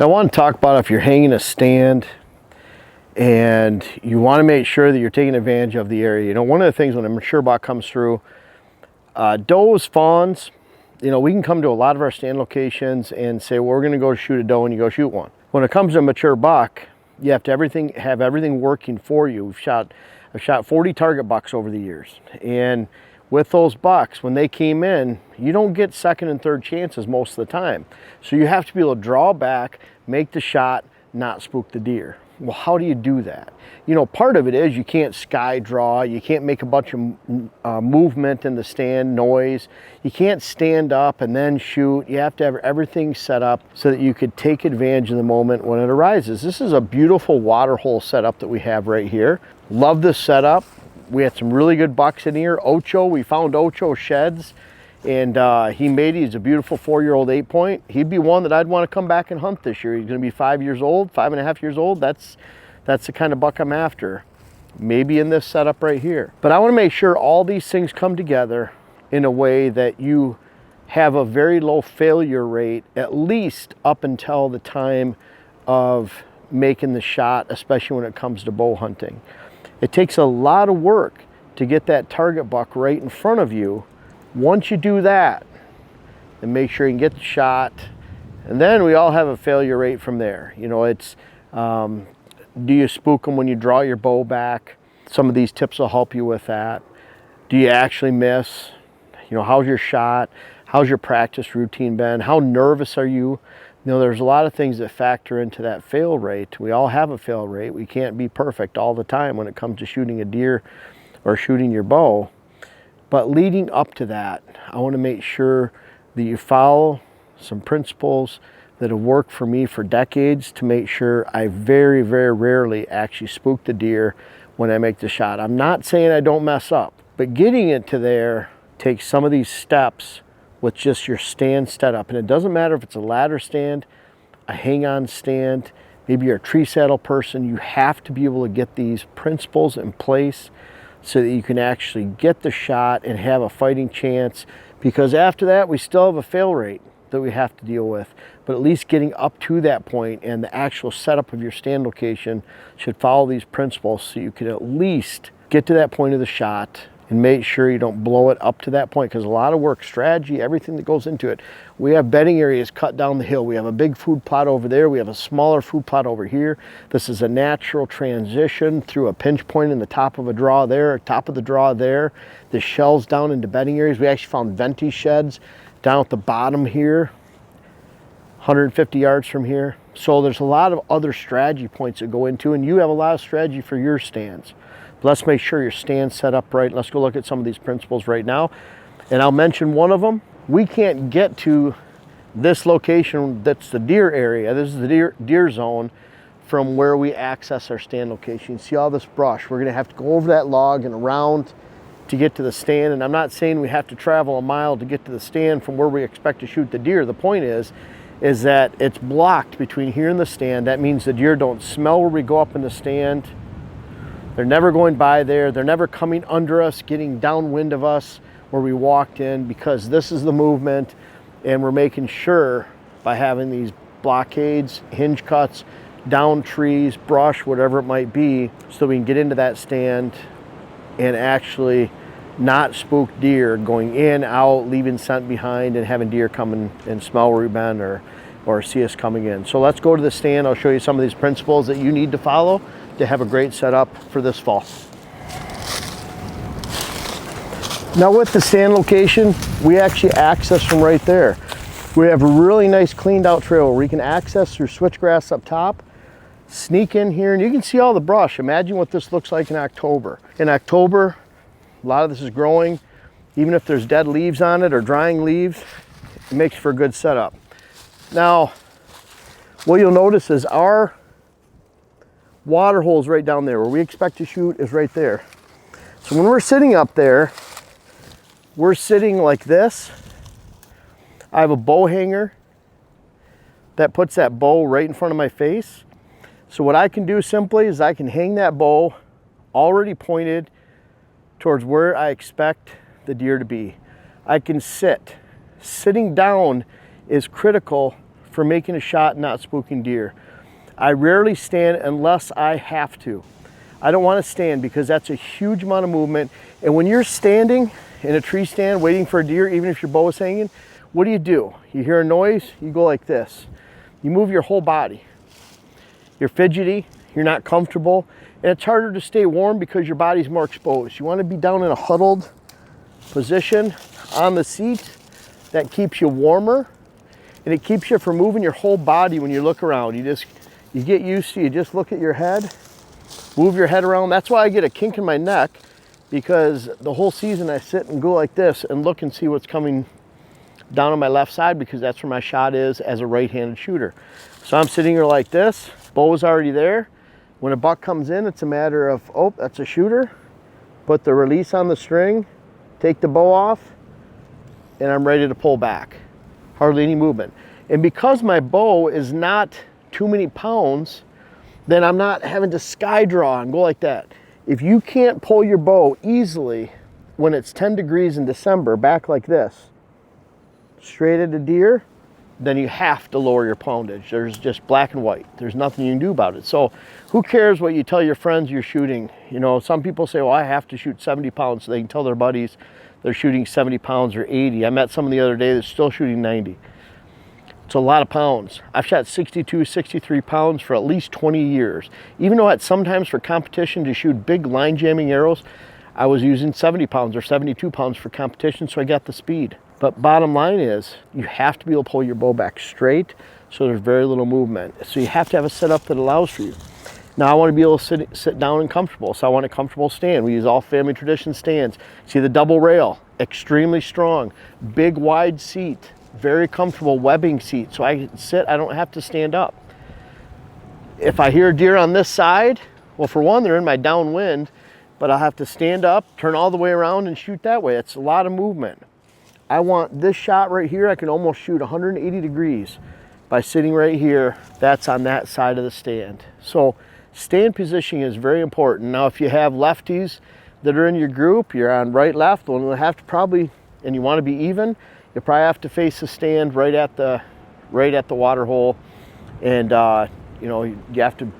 Now I want to talk about if you're hanging a stand and you want to make sure that you're taking advantage of the area. You know, one of the things when a mature buck comes through, does, fawns, you know, we can come to a lot of our stand locations and say, well, we're going to go shoot a doe, and you go shoot one. When it comes to a mature buck, you have to have everything working for you. I've shot 40 target bucks over the years, and with those bucks, when they came in, you don't get second and third chances most of the time. So you have to be able to draw back, make the shot, not spook the deer. Well, how do you do that? You know, part of it is you can't sky draw, you can't make a bunch of movement in the stand, noise. You can't stand up and then shoot. You have to have everything set up so that you could take advantage of the moment when it arises. This is a beautiful water hole setup that we have right here. Love this setup. We had some really good bucks in here. Ocho, we found Ocho sheds, and he's a beautiful 4-year-old 8-point. He'd be one that I'd want to come back and hunt this year. He's going to be 5 years old, 5.5 years old. That's the kind of buck I'm after. Maybe in this setup right here. But I want to make sure all these things come together in a way that you have a very low failure rate, at least up until the time of making the shot, especially when it comes to bow hunting. It takes a lot of work to get that target buck right in front of you. Once you do that, then make sure you can get the shot, and then we all have a failure rate from there. You know, it's do you spook them when you draw your bow back? Some of these tips will help you with that. Do you actually miss? You know, how's your shot? How's your practice routine been? How nervous are you? You know, there's a lot of things that factor into that fail rate. We all have a fail rate. We can't be perfect all the time when it comes to shooting a deer or shooting your bow. But leading up to that, I want to make sure that you follow some principles that have worked for me for decades to make sure I very, very rarely actually spook the deer when I make the shot. I'm not saying I don't mess up, but getting it to there takes some of these steps with just your stand set up. And it doesn't matter if it's a ladder stand, a hang-on stand, maybe you're a tree saddle person. You have to be able to get these principles in place so that you can actually get the shot and have a fighting chance, because after that we still have a fail rate that we have to deal with. But at least getting up to that point and the actual setup of your stand location should follow these principles so you can at least get to that point of the shot and make sure you don't blow it up to that point, because a lot of work, strategy, everything that goes into it. We have bedding areas cut down the hill. We have a big food plot over there. We have a smaller food plot over here. This is a natural transition through a pinch point in the top of a draw there, top of the draw there. The shelves down into bedding areas. We actually found venti sheds down at the bottom here, 150 yards from here. So there's a lot of other strategy points that go into, and you have a lot of strategy for your stands. Let's make sure your stand's set up right. Let's go look at some of these principles right now. And I'll mention one of them. We can't get to this location that's the deer area. This is the deer zone from where we access our stand location. You see all this brush. We're gonna have to go over that log and around to get to the stand. And I'm not saying we have to travel a mile to get to the stand from where we expect to shoot the deer. The point is that it's blocked between here and the stand. That means the deer don't smell where we go up in the stand. They're never going by there. They're never coming under us, getting downwind of us where we walked in, because this is the movement, and we're making sure by having these blockades, hinge cuts, down trees, brush, whatever it might be, so we can get into that stand and actually not spook deer going in, out, leaving scent behind, and having deer come and smell where we've been or see us coming in. So let's go to the stand. I'll show you some of these principles that you need to follow to have a great setup for this fall. Now with the stand location, we actually access from right there. We have a really nice cleaned out trail where you can access through switchgrass up top, sneak in here, and you can see all the brush. Imagine what this looks like in October. In October, a lot of this is growing. Even if there's dead leaves on it or drying leaves, it makes for a good setup. Now, what you'll notice is our water holes right down there where we expect to shoot is right there. So when we're sitting up there, we're sitting like this. I have a bow hanger that puts that bow right in front of my face. So what I can do simply is I can hang that bow already pointed towards where I expect the deer to be. I can sit. Sitting down is critical for making a shot and not spooking deer. I rarely stand unless I have to. I don't want to stand because that's a huge amount of movement. And when you're standing in a tree stand waiting for a deer, even if your bow is hanging, what do? You hear a noise, you go like this. You move your whole body. You're fidgety, you're not comfortable, and it's harder to stay warm because your body's more exposed. You want to be down in a huddled position on the seat. That keeps you warmer, and it keeps you from moving your whole body when you look around. You get used to, you just look at your head, move your head around. That's why I get a kink in my neck, because the whole season I sit and go like this and look and see what's coming down on my left side, because that's where my shot is as a right-handed shooter. So I'm sitting here like this, bow is already there. When a buck comes in, it's a matter of, oh, that's a shooter. Put the release on the string, take the bow off, and I'm ready to pull back. Hardly any movement. And because my bow is not too many pounds, then I'm not having to sky draw and go like that. If you can't pull your bow easily when it's 10 degrees in December, back like this, straight at a deer, then you have to lower your poundage. There's just black and white. There's nothing you can do about it. So who cares what you tell your friends you're shooting? You know, some people say, well, I have to shoot 70 pounds so they can tell their buddies they're shooting 70 pounds or 80. I met someone the other day that's still shooting 90. It's a lot of pounds. I've shot 62, 63 pounds for at least 20 years. Even though sometimes for competition to shoot big line jamming arrows, I was using 70 pounds or 72 pounds for competition, so I got the speed. But bottom line is, you have to be able to pull your bow back straight, so there's very little movement. So you have to have a setup that allows for you. Now I want to be able to sit down and comfortable, so I want a comfortable stand. We use all family tradition stands. See the double rail, extremely strong, big wide seat, very comfortable webbing seat, so I can sit, I don't have to stand up. If I hear a deer on this side, well, for one, they're in my downwind, but I'll have to stand up, turn all the way around and shoot that way. It's a lot of movement. I want this shot right here, I can almost shoot 180 degrees by sitting right here. That's on that side of the stand. So stand positioning is very important. Now, if you have lefties that are in your group, you're on right, left, well, you'll have to probably, and you want to be even, you probably have to face the stand right at the water hole, and you know, you have to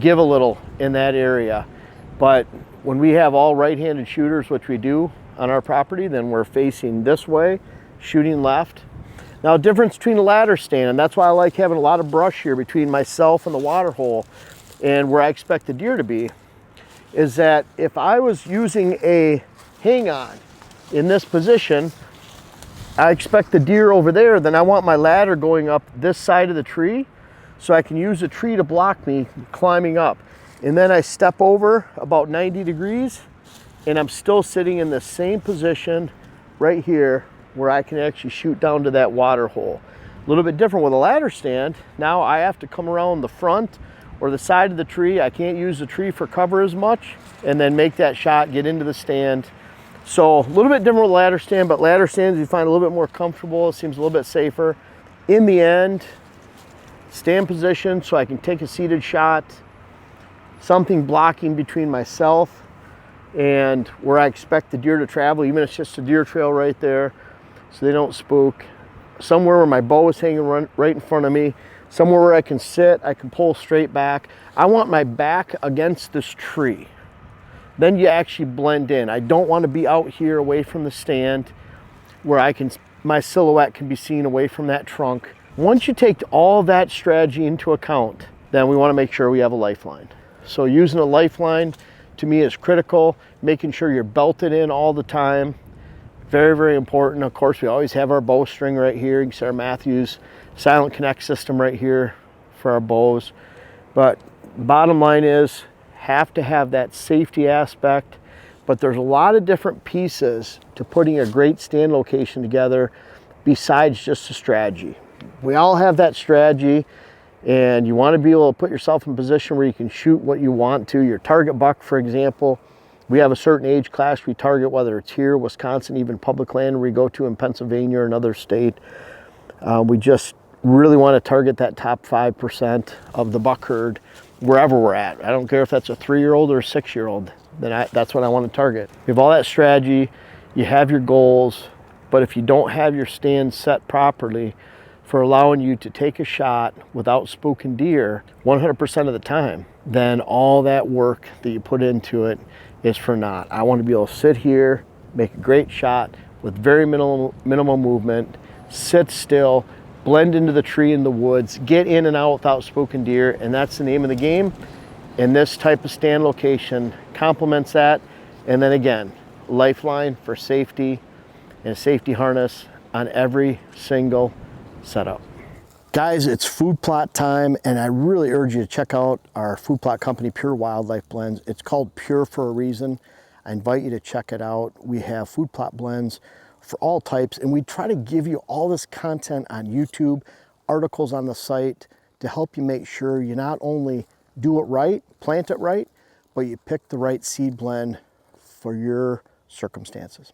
give a little in that area. But when we have all right-handed shooters, which we do on our property, then we're facing this way, shooting left. Now, difference between a ladder stand, and that's why I like having a lot of brush here between myself and the water hole and where I expect the deer to be, is that if I was using a hang-on in this position, I expect the deer over there, then I want my ladder going up this side of the tree so I can use the tree to block me climbing up. And then I step over about 90 degrees and I'm still sitting in the same position right here where I can actually shoot down to that water hole. A little bit different with a ladder stand. Now I have to come around the front or the side of the tree. I can't use the tree for cover as much, and then make that shot, get into the stand. So a little bit different with ladder stand, but ladder stands you find a little bit more comfortable. It seems a little bit safer. In the end, stand position so I can take a seated shot, something blocking between myself and where I expect the deer to travel, even if it's just a deer trail right there, so they don't spook. Somewhere where my bow is hanging right in front of me, somewhere where I can sit, I can pull straight back. I want my back against this tree. Then you actually blend in. I don't want to be out here away from the stand where my silhouette can be seen away from that trunk. Once you take all that strategy into account, then we want to make sure we have a lifeline. So using a lifeline to me is critical. Making sure you're belted in all the time, very, very important. Of course, we always have our bowstring right here. You can see our Matthews Silent Connect system right here for our bows. But bottom line is, have to have that safety aspect, but there's a lot of different pieces to putting a great stand location together besides just a strategy. We all have that strategy, and you want to be able to put yourself in a position where you can shoot what you want to. Your target buck, for example, we have a certain age class we target, whether it's here, Wisconsin, even public land we go to in Pennsylvania or another state. We just really want to target that top 5% of the buck herd wherever we're at. I don't care if that's a 3-year-old or a 6-year-old, then that's what I want to target. You have all that strategy, you have your goals, but if you don't have your stand set properly, for allowing you to take a shot without spooking deer 100% of the time, then all that work that you put into it is for naught. I want to be able to sit here, make a great shot with very minimal movement, sit still, blend into the tree in the woods, get in and out without spooking deer, and that's the name of the game. And this type of stand location complements that. And then again, lifeline for safety and a safety harness on every single setup. Guys, it's food plot time, and I really urge you to check out our food plot company, Pure Wildlife Blends. It's called Pure for a reason. I invite you to check it out. We have food plot blends for all types, and we try to give you all this content on YouTube, articles on the site to help you make sure you not only do it right, plant it right, but you pick the right seed blend for your circumstances.